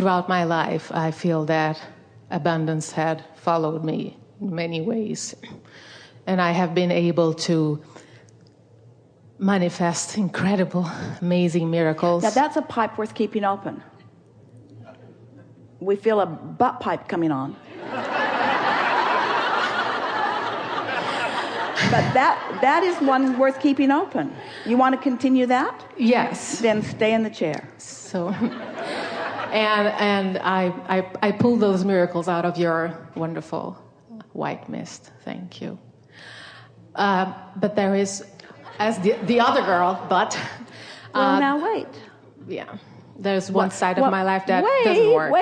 throughout my life, I feel that abundance had followed me in many ways. And I have been able to manifest incredible, amazing miracles. Now that's a pipe worth keeping open. We feel a butt pipe coming on. But that is one worth keeping open. You want to continue that? Yes. Then stay in the chair. So, and I pulled those miracles out of your wonderful white mist. Thank you. But there is, as the other girl, but... well, now wait. Yeah. There's one side of my life that doesn't work.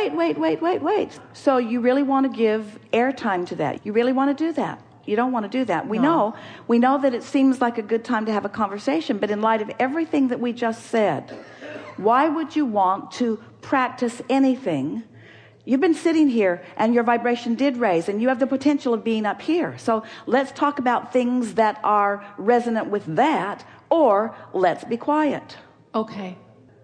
Wait. So you really want to give airtime to that? You really want to do that? You don't want to do that. We know that it seems like a good time to have a conversation, but in light of everything that we just said, why would you want to practice anything? You've been sitting here and your vibration did raise and you have the potential of being up here. So let's talk about things that are resonant with that, or let's be quiet. Okay.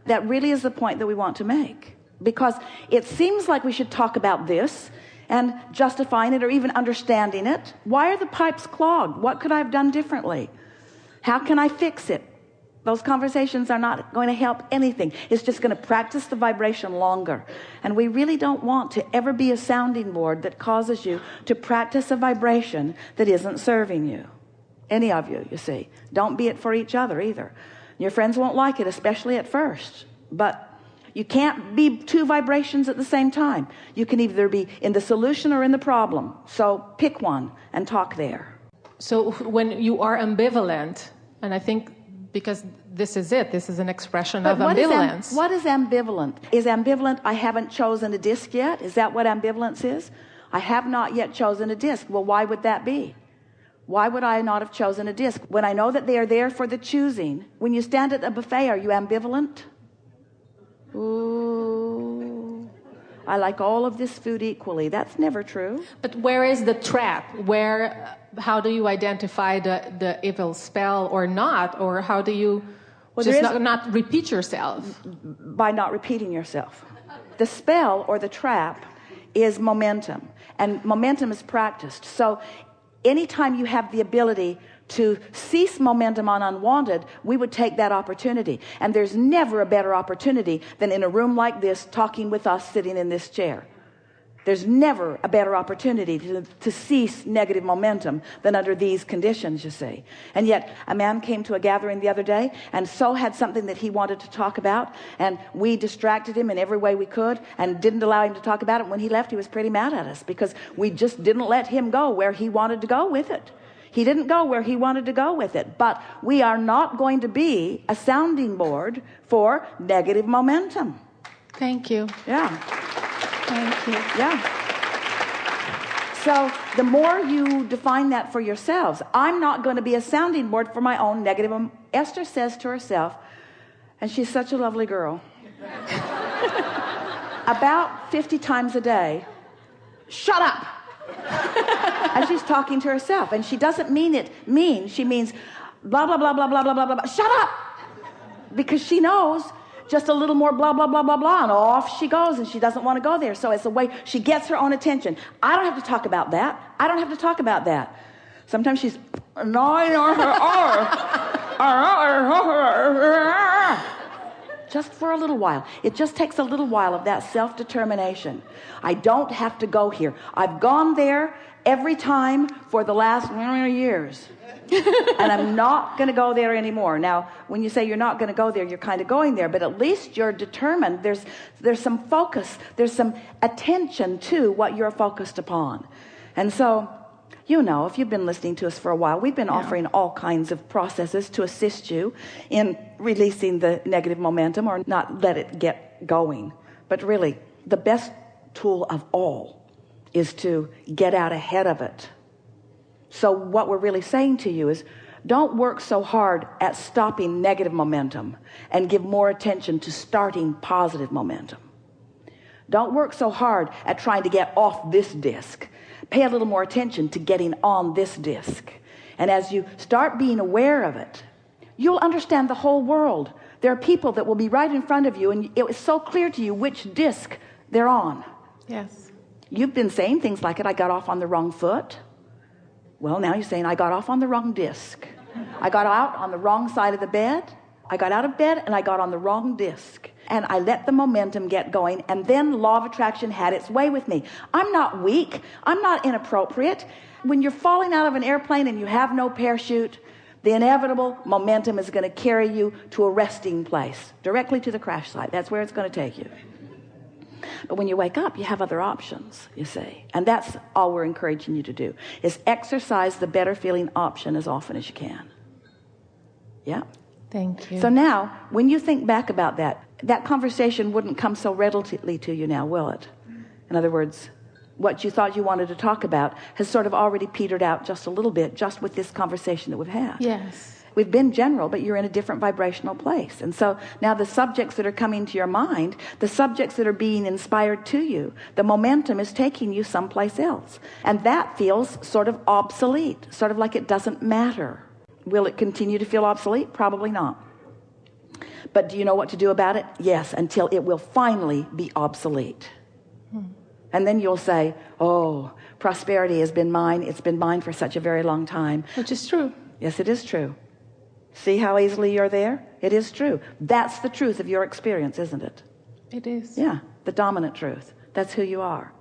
That really is the point that we want to make, because it seems like we should talk about this and justifying it or even understanding it. Why are the pipes clogged? What could I have done differently? How can I fix it? Those conversations are not going to help anything. It's just going to practice the vibration longer. And we really don't want to ever be a sounding board that causes you to practice a vibration that isn't serving you. Any of you, you see. Don't be it for each other either. Your friends won't like it, especially at first. But you can't be two vibrations at the same time. You can either be in the solution or in the problem. So pick one and talk there. So when you are ambivalent, and I think because this is an expression of ambivalence. What is ambivalent? Is ambivalent, I haven't chosen a disc yet? Is that what ambivalence is? I have not yet chosen a disc. Well, why would that be? Why would I not have chosen a disc? When I know that they are there for the choosing. When you stand at a buffet, are you ambivalent? Ooh, I like all of this food equally. That's never true. But where is the trap? How do you identify the evil spell or not? Or how do you not repeat yourself? By not repeating yourself. The spell or the trap is momentum. And momentum is practiced. So anytime you have the ability to cease momentum on unwanted, we would take that opportunity. And there's never a better opportunity than in a room like this, talking with us sitting in this chair. There's never a better opportunity to cease negative momentum than under these conditions, you see. And yet a man came to a gathering the other day and so had something that he wanted to talk about, and we distracted him in every way we could and didn't allow him to talk about it. When he left, he was pretty mad at us because we just didn't let him go where he wanted to go with it. He didn't go where he wanted to go with it. But we are not going to be a sounding board for negative momentum. Thank you. Yeah. Thank you. Yeah. So the more you define that for yourselves, I'm not going to be a sounding board for my own negative. Esther says to herself, and she's such a lovely girl, about 50 times a day, shut up. And she's talking to herself, and she doesn't mean it mean. She means blah, blah, blah, blah, blah, blah, blah, blah. Shut up. Because she knows just a little more blah, blah, blah, blah, blah, and off she goes, and she doesn't want to go there. So it's a way she gets her own attention. I don't have to talk about that. I don't have to talk about that. Sometimes she's just for a little while. It just takes a little while of that self-determination. I don't have to go here. I've gone there every time for the last years. And I'm not going to go there anymore. Now, when you say you're not going to go there, you're kind of going there, but at least you're determined. There's some focus. There's some attention to what you're focused upon. And so, you know, if you've been listening to us for a while, we've been offering all kinds of processes to assist you in releasing the negative momentum or not let it get going. But really, the best tool of all is to get out ahead of it. So what we're really saying to you is, don't work so hard at stopping negative momentum and give more attention to starting positive momentum. Don't work so hard at trying to get off this disc. Pay a little more attention to getting on this disc. And as you start being aware of it, you'll understand the whole world. There are people that will be right in front of you, and it was so clear to you which disc they're on. Yes. You've been saying things like it. I got off on the wrong foot. Well, now you're saying I got off on the wrong disc. I got out on the wrong side of the bed. I got out of bed and I got on the wrong disc. And I let the momentum get going. And then law of attraction had its way with me. I'm not weak. I'm not inappropriate. When you're falling out of an airplane and you have no parachute, the inevitable momentum is going to carry you to a resting place, directly to the crash site. That's where it's going to take you. But when you wake up, you have other options, you see. And that's all we're encouraging you to do, is exercise the better feeling option as often as you can. Yeah? Thank you. So now, when you think back about that, that conversation wouldn't come so readily to you now, will it? In other words, what you thought you wanted to talk about has sort of already petered out just a little bit, just with this conversation that we've had. Yes. We've been general, but you're in a different vibrational place. And so now the subjects that are coming to your mind, the subjects that are being inspired to you, the momentum is taking you someplace else. And that feels sort of obsolete, sort of like it doesn't matter. Will it continue to feel obsolete? Probably not. But do you know what to do about it? Yes, until it will finally be obsolete. And then you'll say, oh, prosperity has been mine. It's been mine for such a very long time. Which is true. Yes, it is true. See how easily you're there? It is true. That's the truth of your experience, isn't it? It is. Yeah, the dominant truth. That's who you are.